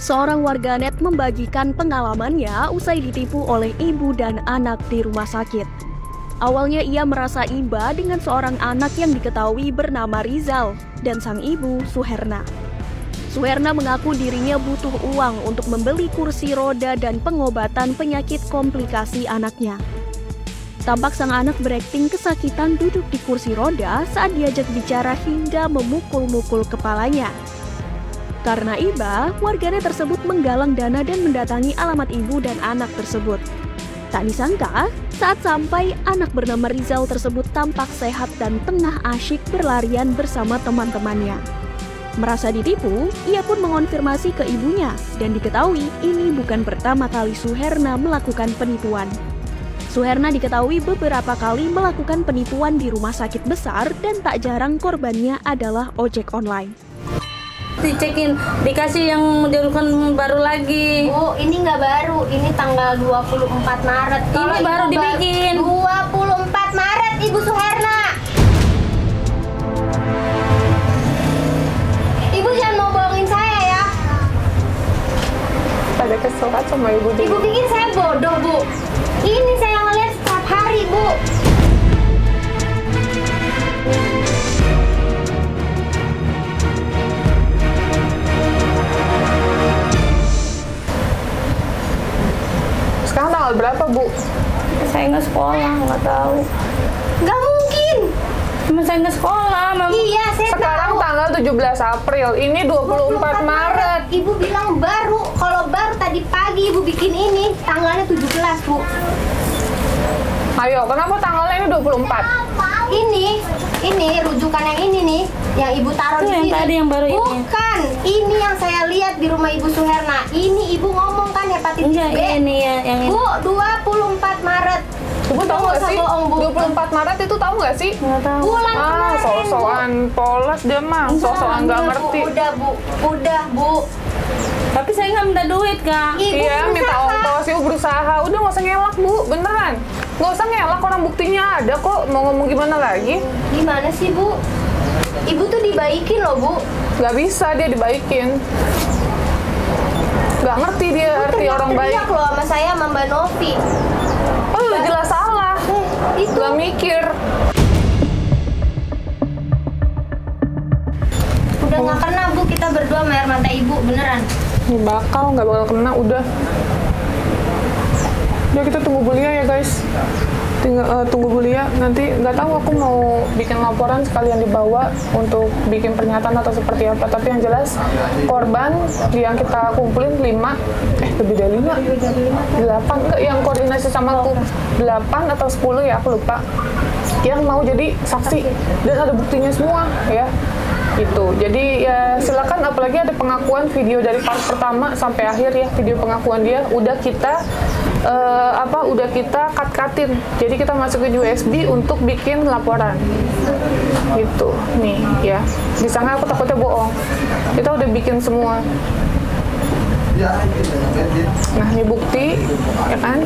Seorang warganet membagikan pengalamannya usai ditipu oleh ibu dan anak di rumah sakit. Awalnya ia merasa iba dengan seorang anak yang diketahui bernama Rizal dan sang ibu Suherna. Suherna mengaku dirinya butuh uang untuk membeli kursi roda dan pengobatan penyakit komplikasi anaknya. Tampak sang anak berakting kesakitan duduk di kursi roda saat diajak bicara hingga memukul-mukul kepalanya. Karena iba, warganet tersebut menggalang dana dan mendatangi alamat ibu dan anak tersebut. Tak disangka, saat sampai, anak bernama Rizal tersebut tampak sehat dan tengah asyik berlarian bersama teman-temannya. Merasa ditipu, ia pun mengonfirmasi ke ibunya dan diketahui ini bukan pertama kali Suherna melakukan penipuan. Suherna diketahui beberapa kali melakukan penipuan di rumah sakit besar dan tak jarang korbannya adalah ojek online. Dicekin, dikasih yang dilakukan baru lagi. Bu, ini nggak baru, ini tanggal 24 Maret. Ini baru dibikin. 24 Maret, Ibu Suherna. Ibu jangan mau bohongin saya ya. Ada kesel sama ibu. Ibu pikir saya bodoh, Bu. Ini saya ngeliat setiap hari, Bu. Sekarang tanggal berapa, Bu? Saya nggak sekolah, nggak tahu. Nggak mungkin. Cuma saya nggak sekolah, Mama. Iya, saya Sekarang tahu. tanggal 17 April, ini 24 Maret. Ibu bilang baru. Kalau baru tadi pagi Ibu bikin ini, tanggalnya 17, Bu. Ayo, kenapa tanggalnya ini 24? Ini rujukan yang ini nih, yang Ibu taruh Itu di yang sini. tadi yang baru ini. Bukan, ini yang saya lihat di rumah Ibu Suherna. Ini Ibu ngomong kan hepatitis Enggak, B. ini ya, yang ini. Bu, 24 Maret. Ibu tahu nggak sih? Bohong, Bu. 24 Maret itu tahu nggak sih? Nggak tahu. Bulan kemarin, Bu. So-soan polos dia mah, so-soan nggak Udah, ngerti. Bu, udah, Bu. Tapi saya nggak minta duit, Kak. Ibu Iya, minta berusaha. ongkos, ibu berusaha. Udah nggak usah ngelak, Bu, beneran. Nggak usah ngelak, orang buktinya ada kok. Mau ngomong gimana lagi? Gimana sih, Bu? Ibu tuh dibaikin loh, Bu. Nggak bisa dia dibaikin. Nggak ngerti dia arti orang baik. Teriak loh sama saya sama Mbak Novi. Oh, lu jelas salah. Itu Nggak mikir. udah nggak kena, Bu, kita berdua sama air mata Ibu, beneran. Ini nggak bakal kena, udah. Udah kita tunggu Bulia ya guys. Tunggu Bulia, nanti nggak tahu aku mau bikin laporan sekalian dibawa untuk bikin pernyataan atau seperti apa. Tapi yang jelas korban yang kita kumpulin 5, lebih dari 5, 8, enggak, yang koordinasi sama aku 8 atau 10 ya, aku lupa, yang mau jadi saksi dan ada buktinya semua ya. Gitu. Jadi ya silakan, apalagi ada pengakuan video dari part pertama sampai akhir ya, video pengakuan dia udah kita udah kita cut-cutin. Jadi kita masukin USB untuk bikin laporan. Gitu. Nih ya. Di sana aku takutnya bohong. Kita udah bikin semua. Nah, ini bukti ya kan?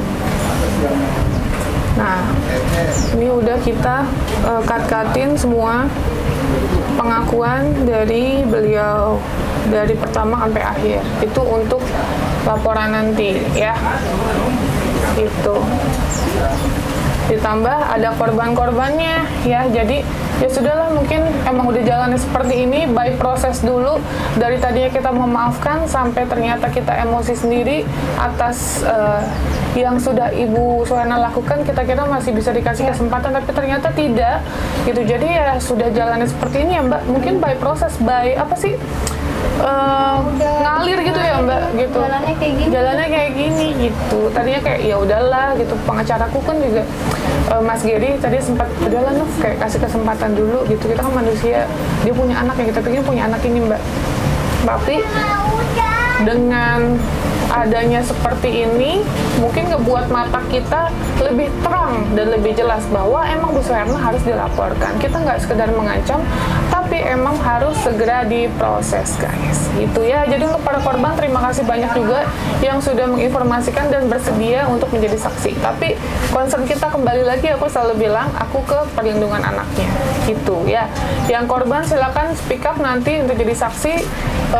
Nah, ini udah kita cut-cutin semua pengakuan dari beliau dari pertama sampai akhir. Itu untuk laporan nanti ya. Gitu. Ditambah ada korban-korbannya ya. Jadi ya sudahlah, mungkin emang udah jalannya seperti ini, by proses dulu. Dari tadinya kita memaafkan sampai ternyata kita emosi sendiri atas yang sudah Ibu Suherna lakukan. Kita kira masih bisa dikasih kesempatan, tapi ternyata tidak gitu. Jadi ya sudah jalannya seperti ini ya Mbak. Mungkin by proses, by apa sih, ngalir gitu ya Mbak gitu. Jalannya kayak gini gitu. Tadinya kayak ya udahlah gitu. Pengacaraku kan juga Mas Geri tadi sempat udahlah Nuf, kayak kasih kesempatan dulu gitu. Kita kan manusia, dia punya anak yang kita pikir punya anak ini Mbak. Tapi dengan adanya seperti ini mungkin ngebuat mata kita lebih terang dan lebih jelas bahwa emang Bu Suherna harus dilaporkan. Kita nggak sekedar mengancam, tapi tapi emang harus segera diproses guys. Gitu ya. Jadi untuk para korban terima kasih banyak juga yang sudah menginformasikan dan bersedia untuk menjadi saksi. Tapi concern kita kembali lagi, aku selalu bilang aku ke perlindungan anaknya. Gitu ya. Yang korban silakan speak up nanti untuk jadi saksi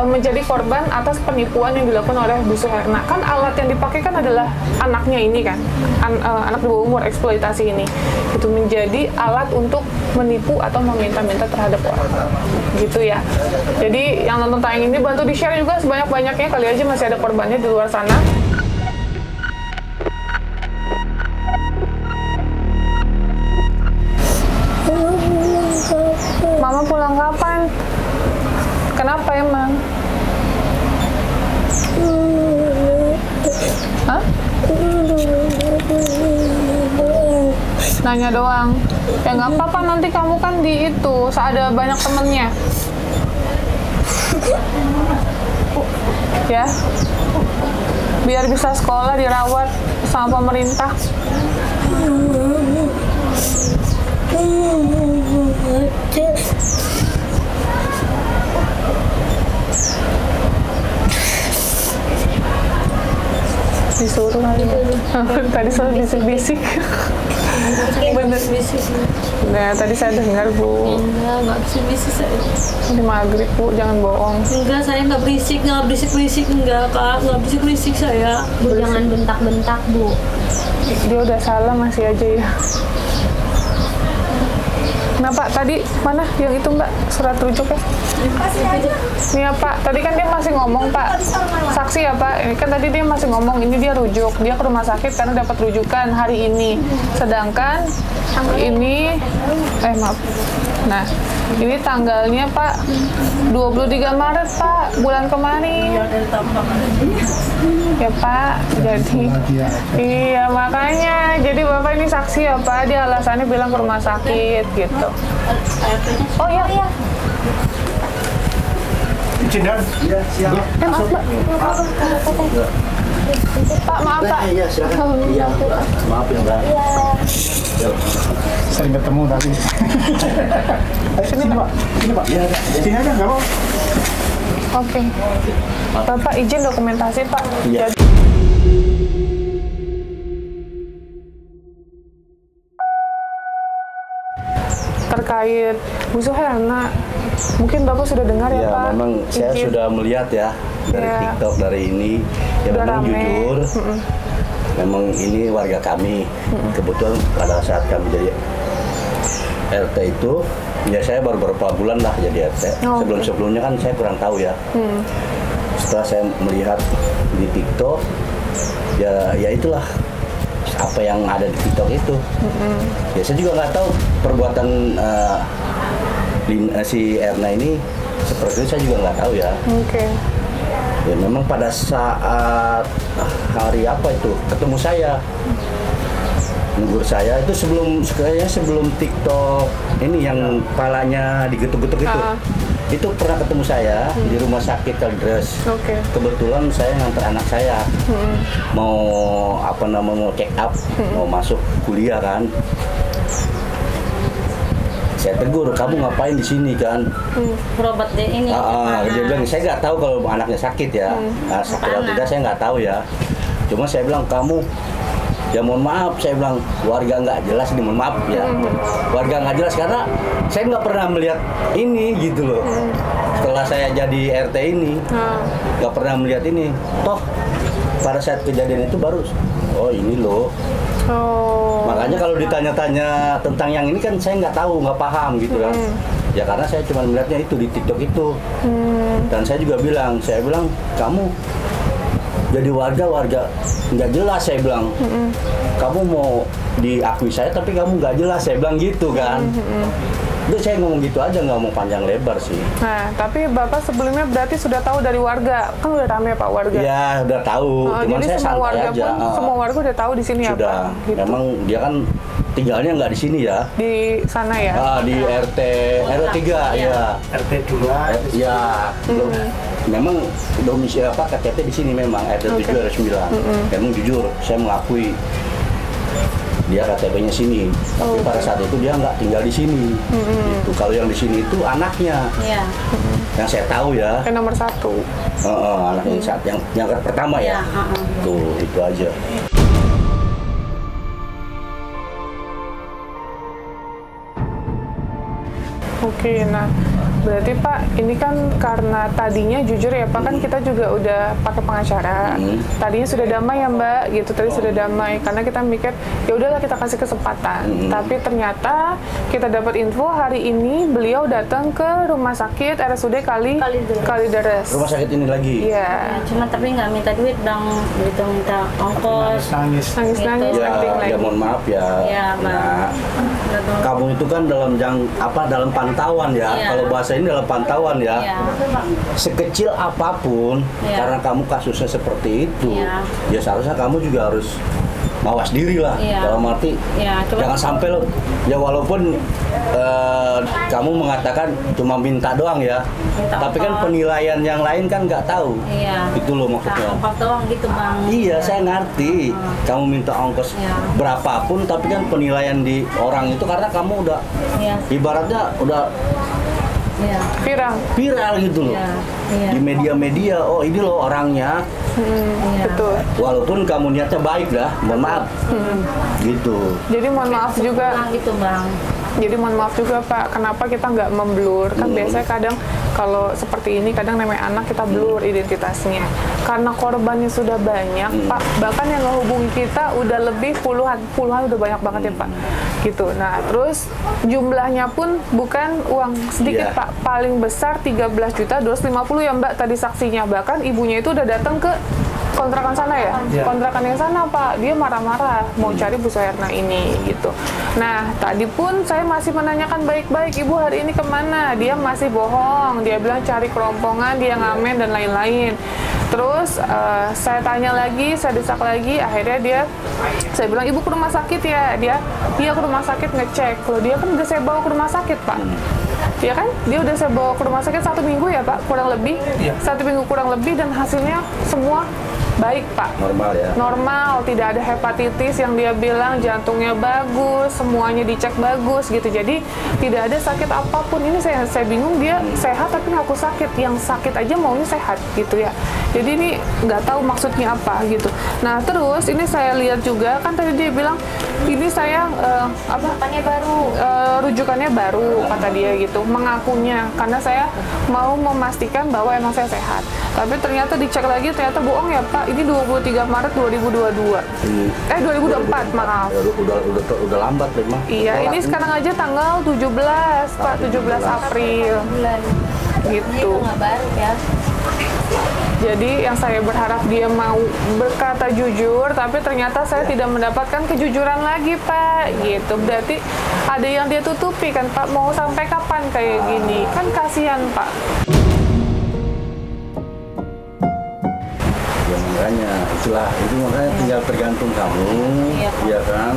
menjadi korban atas penipuan yang dilakukan oleh Bu Suherna. Kan alat yang dipakai kan adalah anaknya ini kan, anak di bawah umur eksploitasi ini. Itu menjadi alat untuk menipu atau meminta-minta terhadap orang. Gitu ya. Jadi yang nonton tayang ini bantu di-share juga sebanyak-banyaknya, kali aja masih ada korbannya di luar sana. Mama pulang kapan? Kenapa emang? Hah? Nanya doang. Ya nggak apa-apa, nanti kamu kan di itu, ada banyak temennya. Ya, biar bisa sekolah dirawat sama pemerintah. Disuruh kali ya. Tadi saya bisik-bisik. Bener bisik. Nah, tadi saya dengar Bu. Enggak bisik-bisik saya. Ini maghrib Bu, jangan bohong. Enggak, saya nggak berisik-berisik enggak Kak, nggak berisik-berisik saya. Bu, jangan bentak-bentak, Bu. Dia udah salah masih aja ya. Nah Pak, tadi mana yang itu Mbak, surat rujuk ya? Ini ya Pak, tadi kan dia masih ngomong Pak, saksi ya Pak, ini kan tadi dia masih ngomong, ini dia rujuk, dia ke rumah sakit karena dapat rujukan hari ini, sedangkan ini, maaf, nah ini tanggalnya Pak, 23 Maret Pak, bulan kemarin. Ya Pak, jadi iya makanya, jadi Bapak ini saksi ya Pak, dia alasannya bilang ke rumah sakit gitu. Oh iya. Izin dan? Iya, siap. Maaf Mbak. Pak, maaf Pak. Iya, silakan. Iya, maaf ya Mbak. Iya. Sering ketemu tadi. Sini Pak. Sini Pak. Iya, sini aja nggak mau. Oke. Bapak izin dokumentasi Pak. Iya. Terkait Bu Suherna, mungkin Bapak sudah dengar ya, Ya, Pak? memang saya Izin. sudah melihat ya dari Ya. TikTok dari ini. Ya Udah memang rame. jujur, memang ini warga kami. Kebetulan pada saat kami jadi RT itu, ya saya baru beberapa bulan lah jadi RT. Oh, Sebelumnya kan saya kurang tahu ya. Setelah saya melihat di TikTok, ya itulah apa yang ada di TikTok itu. Ya saya juga nggak tahu perbuatan si Erna ini seperti itu, saya juga nggak tahu ya. Oke. Ya memang pada saat hari apa itu ketemu saya, negur saya itu sebelum TikTok ini yang palanya digetuk-getuk itu. Itu pernah ketemu saya di rumah sakit Kalideres. Oke. Kebetulan saya ngantar anak saya mau mau check up, mau masuk kuliah kan. Saya tegur, kamu ngapain di sini kan? Berobat deh ini. Dia bilang, saya nggak tahu kalau anaknya sakit ya. Sakit atau tidak saya nggak tahu ya. Cuma saya bilang, kamu ya mohon maaf, saya bilang warga nggak jelas ini, mohon maaf ya. Warga nggak jelas karena saya nggak pernah melihat ini gitu loh. Setelah saya jadi RT ini, nggak pernah melihat ini. Toh pada saat kejadian itu baru, oh ini loh. Oh. Makanya kalau ditanya-tanya tentang yang ini kan saya nggak tahu, nggak paham gitu kan. Ya karena saya cuma melihatnya itu di TikTok itu. Dan saya juga bilang, kamu jadi warga nggak jelas, saya bilang. Kamu mau diakui saya tapi kamu nggak jelas, saya bilang gitu kan. Itu saya ngomong gitu aja, nggak mau panjang lebar sih. Nah, tapi Bapak sebelumnya berarti sudah tahu dari warga, kan udah rame Pak warga. Ya udah tahu, cuman jadi saya semua santai warga aja. pun, semua warga udah tahu di sini ya Sudah. Pak. Gitu. Memang dia kan tinggalnya nggak di sini ya. Di sana ya. Di RT 3 ya. RT 2 Ya, belum. Memang domisili KTP di sini memang RT 7 RT 9. Memang jujur saya mengakui. dia KTP-nya sini. Tapi pada saat itu dia nggak tinggal di sini. Gitu. Kalau yang di sini itu anaknya. Iya. Yang saya tahu ya. Yang nomor 1. Anaknya yang pertama ya. Tuh, itu aja. Oke, nah berarti Pak, ini kan karena tadinya jujur ya Pak, kan kita juga udah pakai pengacara. Tadinya sudah damai ya Mbak, gitu. Tadi sudah damai karena kita mikir ya udahlah kita kasih kesempatan. Tapi ternyata kita dapat info hari ini beliau datang ke rumah sakit RSUD Kalideres. Rumah sakit ini lagi. Iya. Ya, cuma tapi nggak minta duit dong, gitu minta ongkos. Nangis Ya, lagi. mohon maaf ya. Iya, Bang. Kamu itu kan dalam pantauan ya. Iya. Kalau bahasa ini dalam pantauan ya. Iya. Sekecil apapun, Iya. karena kamu kasusnya seperti itu, Iya. ya seharusnya kamu juga harus mawas diri lah. Iya. Dalam arti Iya, coba. jangan sampai lo, ya walaupun kamu mengatakan cuma minta doang ya, Minta tapi kan ongkos. penilaian yang lain kan nggak tahu. Iya. Itu loh maksudnya. Ongkos doang gitu Bang. Iya, saya ngerti. Kamu minta ongkos Iya. berapapun, tapi kan penilaian di orang itu karena kamu udah Iya. ibaratnya udah Iya. viral gitu loh. Iya. Iya. Di media-media, oh ini loh orangnya. Iya. Betul. Walaupun kamu niatnya baik dah, mohon maaf. Gitu. Jadi mohon maaf juga. Bang, gitu Bang. Jadi mohon maaf juga Pak, kenapa kita nggak memblur? Kan biasanya kadang kalau seperti ini, kadang namanya anak kita blur identitasnya. Karena korbannya sudah banyak, Pak. Bahkan yang ngehubungi kita udah lebih puluhan udah banyak banget ya Pak. Gitu. Nah, terus jumlahnya pun bukan uang sedikit Iya. Pak. Paling besar 13.250 ya Mbak tadi saksinya. Bahkan ibunya itu udah datang ke kontrakan sana ya? Kontrakan yang sana Pak, dia marah-marah mau cari Bu Suherna ini gitu. Nah, tadi pun saya masih menanyakan baik-baik, Ibu hari ini kemana? Dia masih bohong, dia bilang cari kerompongan, dia ngamen dan lain-lain. Terus saya tanya lagi, saya desak lagi, akhirnya saya bilang, Ibu ke rumah sakit ya? Dia ke rumah sakit ngecek. Loh, dia kan udah saya bawa ke rumah sakit Pak. Ya kan? Dia udah saya bawa ke rumah sakit 1 minggu ya Pak, kurang lebih. 1 minggu kurang lebih dan hasilnya semua baik Pak. Normal ya. Normal, tidak ada hepatitis yang dia bilang, jantungnya bagus, semuanya dicek bagus gitu. Jadi tidak ada sakit apapun. Ini saya bingung, dia sehat tapi ngaku sakit. Yang sakit aja maunya sehat gitu ya. Jadi ini nggak tahu maksudnya apa gitu. Nah terus ini saya lihat juga kan tadi dia bilang ini saya rujukannya baru kata dia gitu, mengakunya karena saya mau memastikan bahwa emang saya sehat. Tapi ternyata dicek lagi ternyata bohong ya Pak. Ini 23 Maret 2022. 2024 maaf. Ya, udah lambat memang. Iya, ini sekarang aja tanggal 17 Pak, 17 April. Gitu. Nggak baru ya. Jadi yang saya berharap dia mau berkata jujur, tapi ternyata saya tidak mendapatkan kejujuran lagi Pak. Gitu. Berarti ada yang dia tutupi kan Pak. Mau sampai kapan kayak gini? Kan kasihan Pak. Itu makanya tinggal tergantung kamu, ya kan?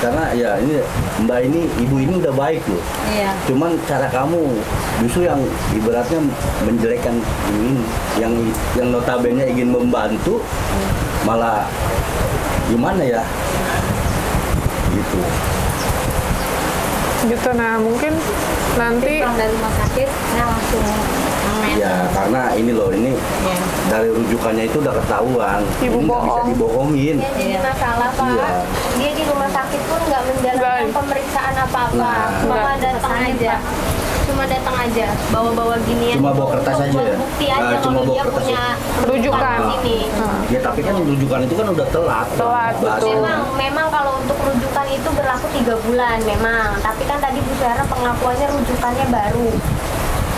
Karena ya ini Mbak ibu ini udah baik loh. Iya. Cuman cara kamu justru yang ibaratnya menjelekkan ini, yang notabene ingin membantu, malah gimana ya? Gitu. Gitu, nah mungkin nanti Pulang dari rumah sakit, saya langsung ngamen. Ya karena ini loh, ini dari rujukannya itu udah ketahuan. Ibu Ini nggak bisa bohong. dibohongin. Dia jadi masalah Pak. Iya. Dia di rumah sakit pun nggak menjalankan Nggak. pemeriksaan apa-apa. Nah. Cuma Nggak. datang aja. Cuma datang aja, bawa-bawa ginian. Cuma bawa kertas untuk aja ya? bukti aja Cuma kalau bawa dia kertas punya Rujukan. di sini. Ya tapi kan rujukan itu kan udah telat. Telat, betul. Memang kalau untuk rujukan itu berlaku 3 bulan memang. Tapi kan tadi Bu Suherna pengakuannya rujukannya baru.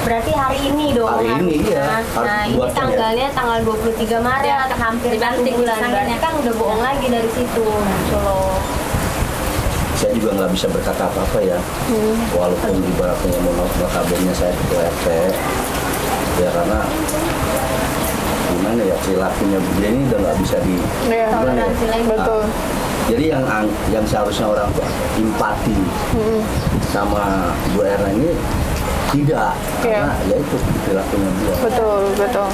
Berarti hari ini dong. Hari ini, iya. Harus Nah, ini dibuatkan ya. tanggalnya tanggal 23 Maret, Ya, hampir 1 dibanting bulan. misalnya. Berarti kan udah bohong lagi dari situ. Gitu loh. Saya juga nggak bisa berkata apa-apa ya. Walaupun ibaratnya notabene saya ketua RT, ya karena gimana ya, perilakunya dia ini udah nggak bisa di ya, gimana ya? Toleransi lagi. betul. Jadi yang seharusnya orang tua empati sama Bu Erna ini tidak, karena ya itu perilakunya dia. Betul.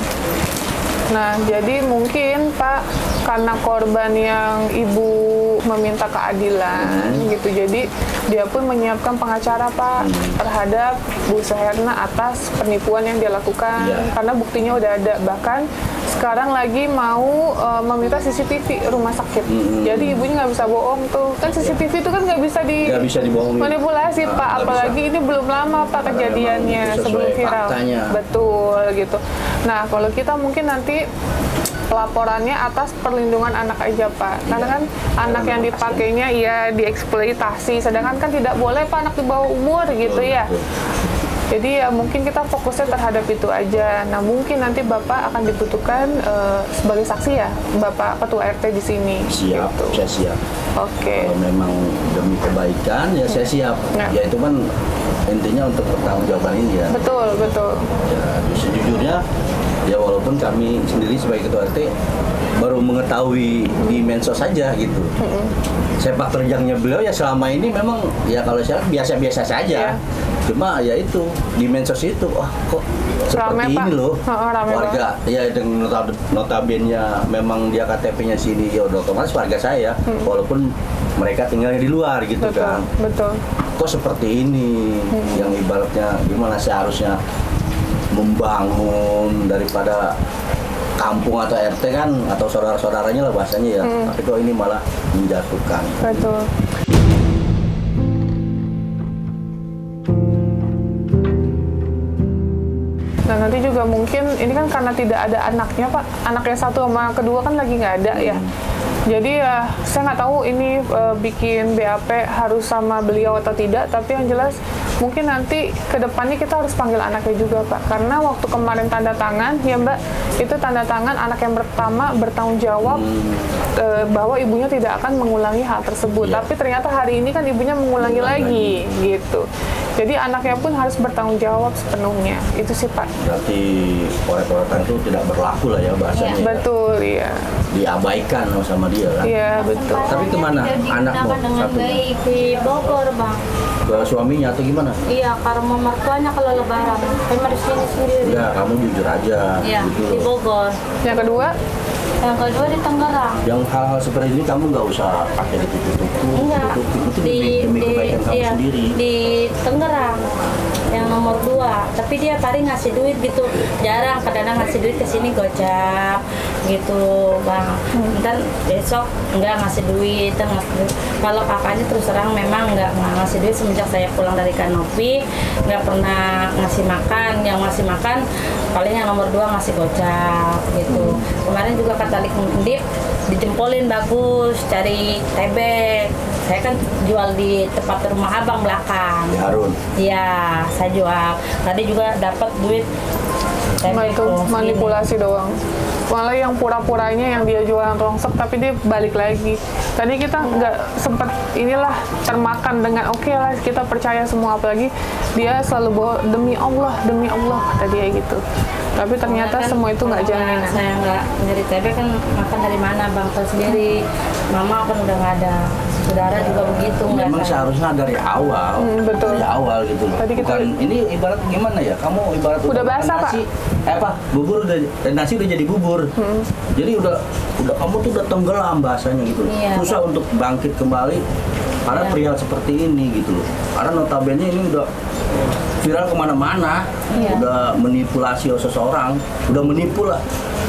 Nah, jadi mungkin Pak, karena korban yang ibu meminta keadilan gitu, jadi dia pun menyiapkan pengacara Pak terhadap Bu Suherna atas penipuan yang dia lakukan karena buktinya udah ada. Bahkan sekarang lagi mau meminta CCTV rumah sakit. Jadi ibunya nggak bisa bohong tuh. Kan CCTV itu kan nggak bisa dibohongin. Manipulasi Pak. Apalagi ini belum lama Pak kejadiannya sebelum viral. Faktanya. Betul gitu. Nah kalau kita mungkin nanti pelaporannya atas perlindungan anak aja Pak, karena kan anak yang dipakainya ya dieksploitasi, sedangkan kan tidak boleh Pak anak di bawah umur gitu ya. Jadi ya mungkin kita fokusnya terhadap itu aja. Nah mungkin nanti Bapak akan dibutuhkan sebagai saksi ya, Bapak Ketua RT di sini. Siap, gitu. saya siap. Oke. Kalau memang demi kebaikan ya saya siap. Ya itu kan intinya untuk pertanggungjawaban ini ya. Betul, betul. Ya sejujurnya ya walaupun kami sendiri sebagai Ketua RT baru mengetahui di medsos saja gitu. Sepak terjangnya beliau ya selama ini memang ya kalau saya biasa-biasa saja. Cuma ya itu di medsos itu, wah kok seperti rame, ini Pak. loh. Warga Pak. ya dengan notabene-nya memang dia KTP-nya sini ya udah otomatis warga saya. Walaupun mereka tinggalnya di luar gitu kan. Betul. Kok seperti ini yang ibaratnya gimana seharusnya membangun daripada kampung atau RT kan atau saudara-saudaranya lah bahasanya ya. Tapi kok ini malah menjatuhkan. Betul. Nah nanti juga mungkin ini kan karena tidak ada anaknya Pak, anak yang satu sama kedua kan lagi nggak ada ya. Jadi ya saya nggak tahu ini bikin BAP harus sama beliau atau tidak, tapi yang jelas mungkin nanti ke depannya kita harus panggil anaknya juga Pak, karena waktu kemarin tanda tangan ya Mbak, itu tanda tangan anak yang pertama bertanggung jawab bahwa ibunya tidak akan mengulangi hal tersebut, tapi ternyata hari ini kan ibunya mengulangi lagi gitu. Jadi anaknya pun harus bertanggung jawab sepenuhnya, itu sih Pak. Berarti koret-koretan itu tidak berlaku lah ya bahasanya. Betul, iya. Diabaikan sama dia kan. Iya, betul. Tapi kemana anakmu dengan satunya? baik di Bogor Bang. Ke suaminya atau gimana? Iya, karena mau mertuanya kalau lebaran. Saya di sini sendiri. Ya kamu jujur aja. Iya, gitu di loh. Bogor. Yang kedua, Yang kedua di Tangerang. Yang hal-hal seperti ini kamu nggak usah pakai ditutup-tutup. Enggak. Itu demi kebaikan kamu iya, sendiri. di Tangerang yang nomor 2, tapi dia paling ngasih duit gitu, jarang, kadang-kadang ngasih duit ke sini gocap gitu Bang. Ntar besok enggak ngasih duit, kalau kakaknya terus terang memang enggak ngasih duit semenjak saya pulang dari Kanopi, nggak pernah ngasih makan. Yang ngasih makan paling yang nomor 2 ngasih gocap gitu. Kemarin juga kata Lik Mundip dijempolin bagus, cari tebek. Saya kan jual di tempat rumah abang belakang. Di Harun. Iya, saya jual. Tadi juga dapat duit. nah itu manipulasi doang. Malah yang pura-puranya yang dia jualan rongsok tapi dia balik lagi. Tadi kita nggak sempet inilah termakan dengan oke lah kita percaya semua, apalagi dia selalu bawa demi Allah kata dia gitu. Tapi ternyata kan, semua itu nggak jalan. Saya nggak nyari TB kan makan dari mana Bang, tahu sendiri. Mama kan udah nggak ada. Saudara juga begitu. Memang seharusnya dari awal, betul. dari awal gitu loh. Tadi kita ini ibarat gimana ya? Kamu ibarat udah basah Pak. Bubur udah nasi udah jadi bubur. Jadi udah kamu tuh udah tenggelam bahasanya gitu. Iya, susah untuk bangkit kembali karena perihal seperti ini gitu loh. Karena notabene ini udah viral kemana-mana, udah manipulasi seseorang, udah menipu lah.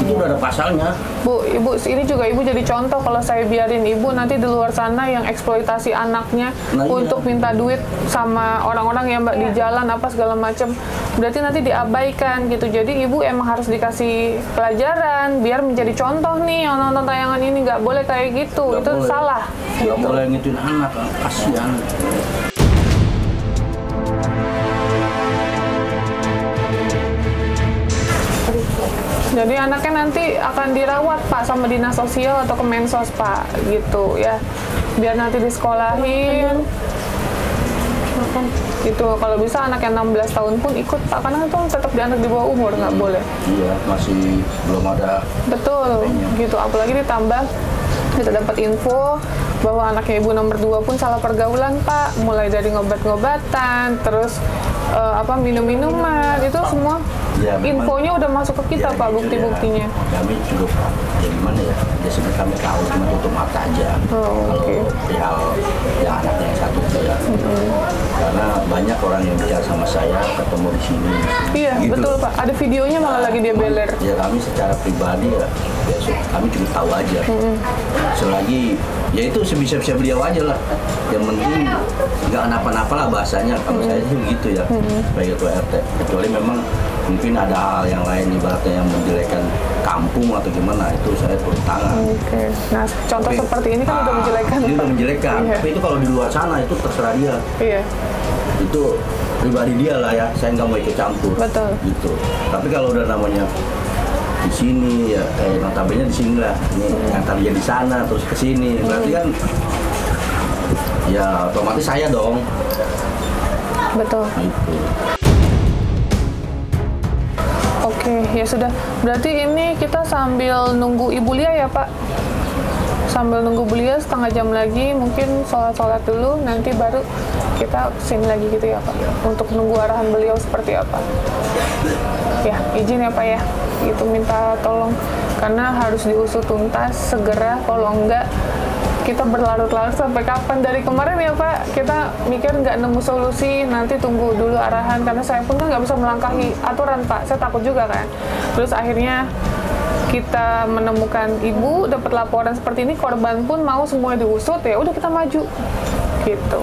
Itu udah ada pasalnya. Bu, ibu ini juga ibu jadi contoh kalau saya biarin ibu nanti di luar sana yang eksploitasi anaknya untuk minta duit sama orang-orang yang Mbak di jalan apa segala macam. Berarti nanti diabaikan gitu. Jadi ibu emang harus dikasih pelajaran biar menjadi contoh nih yang nonton tayangan ini, nggak boleh kayak gitu. Itu salah. Nggak boleh ngituin anak, kasihan. Jadi anaknya nanti akan dirawat Pak sama dinas sosial atau Kemensos Pak gitu ya. Biar nanti disekolahin. Itu kalau bisa anak yang 16 tahun pun ikut Pak, karena itu tetap di anak di bawah umur, nggak boleh. Iya, masih belum ada. Betul, gitu. Apalagi ditambah kita dapat info bahwa anaknya ibu nomor 2 pun salah pergaulan Pak, mulai dari ngobat-ngobatan, terus minum-minuman, itu semua Ya, memang. infonya udah masuk ke kita Ya, Pak, gitu bukti-buktinya. ya. Kami cukup, ya gimana ya, ya sebenarnya kami tahu, cuma tutup mata aja. Oh, oke. Kalau perihal yang anaknya yang satu itu ya. Karena banyak orang yang bicara sama saya, ketemu di sini. Iya, Gitu. betul Pak. Ada videonya malah lagi dia beler. Ya kami secara pribadi ya kami cukup tahu aja. Selagi ya itu sebisa-bisa beliau aja lah. Yang penting nggak kenapa-napa lah bahasanya. Kalau saya sih begitu ya, baik itu RT. Kecuali memang mungkin ada hal yang lain ibaratnya yang menjelekkan kampung atau gimana, itu saya turun tangan. Oke. Nah, contoh Tapi, seperti ini kan udah menjelekan. Ini Pak. udah menjelekkan. Iya. Tapi itu kalau di luar sana itu terserah dia. Iya. Itu pribadi dia lah ya. Saya nggak mau ikut campur. Betul. Gitu. Tapi kalau udah namanya di sini ya kayak notabene di sini lah. Ini yang tadinya di sana terus ke sini. Berarti kan ya otomatis saya dong. Betul. Gitu. Oke, ya sudah. Berarti ini kita sambil nunggu Ibu Lia ya Pak? Sambil nunggu Bu Lia setengah jam lagi, mungkin sholat-sholat dulu, nanti baru kita kesini lagi gitu ya Pak? Untuk nunggu arahan beliau seperti apa. Ya, izin ya Pak ya. Itu minta tolong, karena harus diusut tuntas segera, kalau enggak kita berlarut-larut sampai kapan. Dari kemarin ya Pak, kita mikir nggak nemu solusi, nanti tunggu dulu arahan, karena saya pun kan nggak bisa melangkahi aturan Pak, saya takut juga kan. Terus akhirnya kita menemukan ibu, dapat laporan seperti ini, korban pun mau semuanya diusut, ya udah kita maju gitu.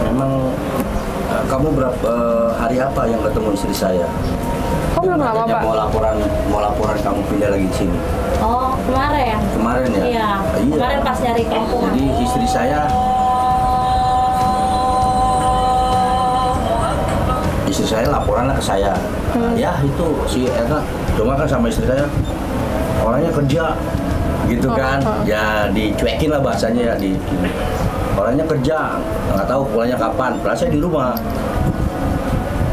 Memang kamu berapa hari apa yang ketemu istri saya? Kok belum lama Katanya Pak? mau laporan kamu pindah lagi di sini. Oh, kemarin. Kemarin ya? Iya. Kemarin pas nyari kampung. Jadi istri saya laporan lah ke saya. Nah, ya itu si Eta cuma kan sama istri saya orangnya kerja gitu kan. Ya dicuekin lah bahasanya ya, orangnya kerja nggak tahu pulangnya kapan. Padahal saya di rumah.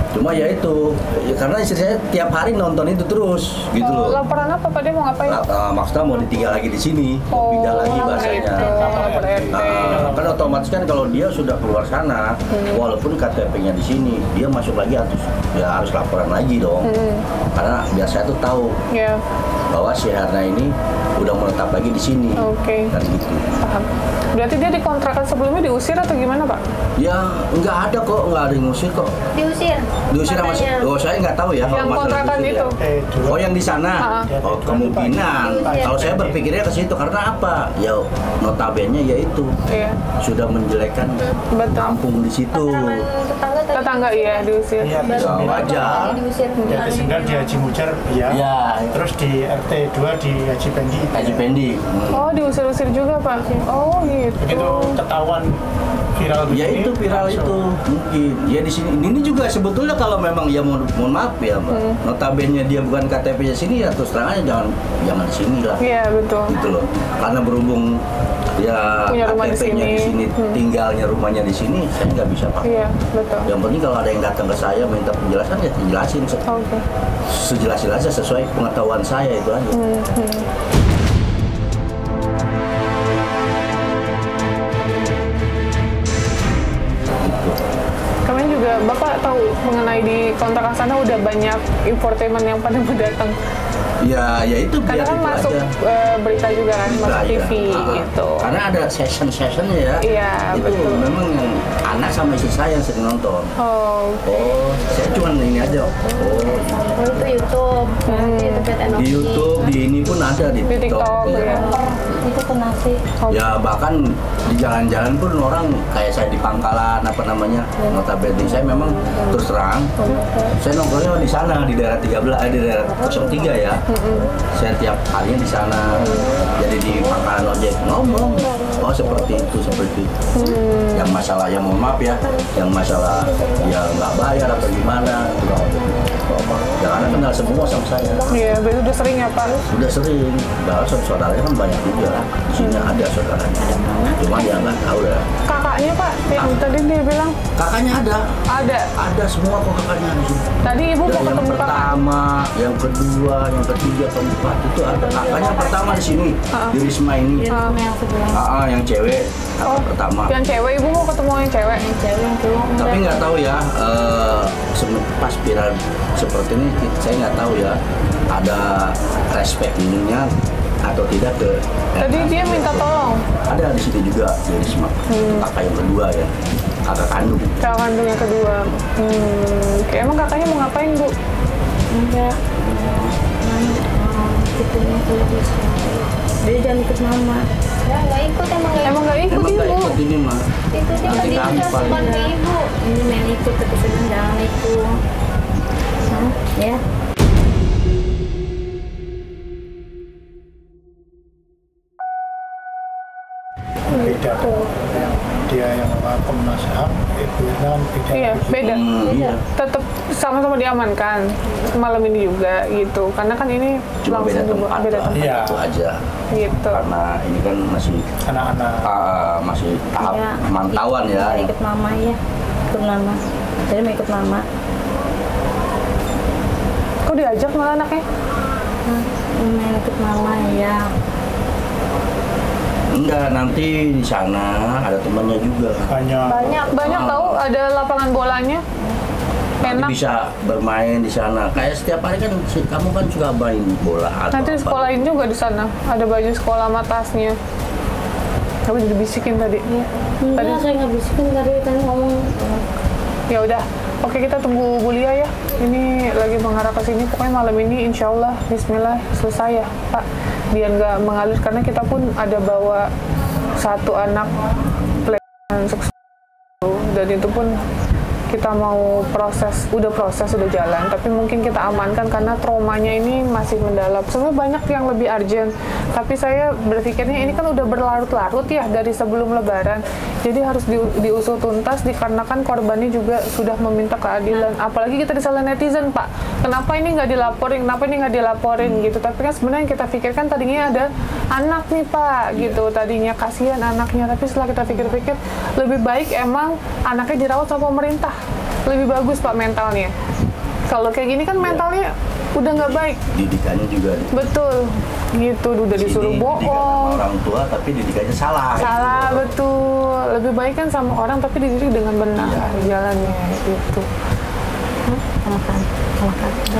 Cuma ya itu, ya karena istri saya tiap hari nonton itu terus, gitu loh. Laporan apa Pak? Dia mau ngapain? Maksudnya mau ditinggal lagi di sini, mau pindah lagi bahasanya. Lapor RT. Kan otomatis kan kalau dia sudah keluar sana, walaupun KTP-nya di sini, dia masuk lagi harus laporan lagi dong. Karena biar saya tuh tahu Ya, bahwa si Herna ini udah menetap lagi di sini. oke. Dan gitu. Paham. Berarti dia di kontrakan sebelumnya diusir atau gimana Pak? Ya nggak ada kok, nggak ada yang ngusir kok. Diusir. Diusir sama Katanya. saya nggak tahu ya kalau Yang masalah kontrakan diusir ya. itu? Oh yang di sana? Oh kemungkinan. Kalau saya berpikirnya ke situ karena apa? Ya notabene ya itu Iya. sudah menjelekkan Betul. kampung di situ. Tetangga tadi Tetangga iya diusir. Iya, Ya, wajar. diusir. Ya, di 9 di Haji Mujar, ya. Ya, Terus di RT 2 di Haji Pendi. Haji Pendi. Oh, diusir-usir juga Pak? Oh gitu. Begitu ketahuan viral Ya begini, itu viral langsung. itu mungkin. Ya di sini ini juga sebetulnya kalau memang ya mohon maaf ya Mbak. Notabene dia bukan KTP-nya sini ya terus terang aja jangan di sini lah. Iya betul. Gitu loh. Karena berhubung ya Punya rumah di KTP-nya di sini. sini, tinggalnya rumahnya di sini, saya nggak bisa Pak. Iya betul. Yang penting kalau ada yang datang ke saya minta penjelasan ya dijelasin Oke. sejelas-jelasnya sesuai pengetahuan saya itu aja. Gitu. Kemarin juga Bapak tahu mengenai di kontrakan sana udah banyak infotainment yang pada datang. Ya itu Karena biar kan itu masuk aja. berita juga kan, masuk Nah, TV iya. gitu. Karena ada session-sessionnya ya. Iya, itu betul. memang yang anak sama istri saya yang sering nonton. Oh, Oh, saya cuma ini aja. Oh, Oh, itu YouTube. Nanti itu PTN di YouTube, di ini pun ada di Di TikTok, Iya. ya. Itu tuh nasi. Ya bahkan di jalan-jalan pun orang kayak saya di Pangkalan apa namanya, notabene saya memang terus terang, saya nongkrongnya di sana di daerah 13, di daerah 03 ya. Saya tiap harinya di sana. Jadi di Pangkalan ojek ngomong, oh seperti itu. Yang masalah yang mohon maaf ya, yang masalah ya nggak bayar atau gimana, ya karena kenal semua sama saya. Iya, berarti udah sering ya Pak? Udah sering, bahkan saudaranya kan banyak juga. Di sini ada saudaranya, cuma dia nggak tahu ya. Kakaknya Pak, yang tadi dia bilang Kakaknya ada. ada. Semua kok kakaknya di sini. Tadi Ibu mau Yang ketemu kakak? pertama, yang kedua, yang ketiga, keempat itu ada kakaknya yang pertama di sini di Risma ini. Dia sama yang sebelah. Yang cewek kakak pertama. Yang cewek, Ibu mau ketemu yang cewek? Yang cewek yang tua. Tapi nggak tahu ya, pas viral seperti ini saya nggak tahu ya ada respect-nya atau tidak ke. Tadi dia minta tolong. Ada di sini juga di Risma. Kakak yang kedua ya, kakak kandung. Kakak kandung yang kedua. Oke, emang kakaknya mau ngapain Bu? Enggak. Dia jangan ikut mama. Ya nggak ikut emang nggak Emang nggak ikut Emang nggak Ibu? ikut ini mah. ikutnya Nanti ke dia kami paling- bukan ke ibu. Ini main ikut tapi sedang jangan ikut. Ya. Beda. Dia yang Komnas HAM, ibunya kan beda. Iya, beda. Iya. Tetap sama-sama diamankan malam ini juga gitu. Karena kan ini Cuma beda langsung tempat, beda lah, tempat Iya. itu aja. gitu. Karena ini kan masih Anak-anak masih tahap Ya, pemantauan ya. Ikut mama ya. Ikut mama. Jadi mau ikut mama. Kok diajak malah anaknya? Main ikut mama ya. Enggak, nanti di sana ada temannya juga. banyak. Banyak tahu ada lapangan bolanya. Nanti Enak. bisa bermain di sana. Kayak setiap hari kan kamu kan suka main bola atau Nanti apa. sekolahin juga di sana. Ada baju sekolah sama tasnya. Aku jadi bisikin tadi. Enggak, saya nggak bisikin tadi kan ngomong. Ya udah. Oke, kita tunggu Bu Lia ya. Ini lagi mengarah ke sini. Pokoknya malam ini insya Allah Bismillah selesai ya Pak. Biar nggak mengalir karena kita pun ada bawa satu anak pelecehan seksual dan itu pun kita mau proses udah jalan, tapi mungkin kita amankan karena traumanya ini masih mendalam. Sebenarnya banyak yang lebih urgent, tapi saya berpikirnya ini kan udah berlarut-larut ya dari sebelum Lebaran, jadi harus diusut tuntas dikarenakan korbannya juga sudah meminta keadilan. Apalagi kita disalahin netizen Pak, kenapa ini nggak dilaporin, gitu. Tapi kan sebenarnya yang kita pikirkan tadinya ada anak nih Pak, gitu. Tadinya kasihan anaknya, tapi setelah kita pikir-pikir lebih baik emang anaknya dirawat sama pemerintah. Lebih bagus Pak mentalnya. Kalau kayak gini kan mentalnya udah nggak baik. Didikannya juga. Betul, gitu. Udah disuruh Sini didikan sama bohong. orang tua tapi didikannya salah. Salah, gitu. betul. Lebih baik kan sama orang tapi dididik dengan benar jalannya gitu. Makan.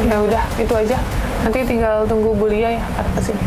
Ya udah, itu aja. Nanti tinggal tunggu Bu Lia ya arah ke sini.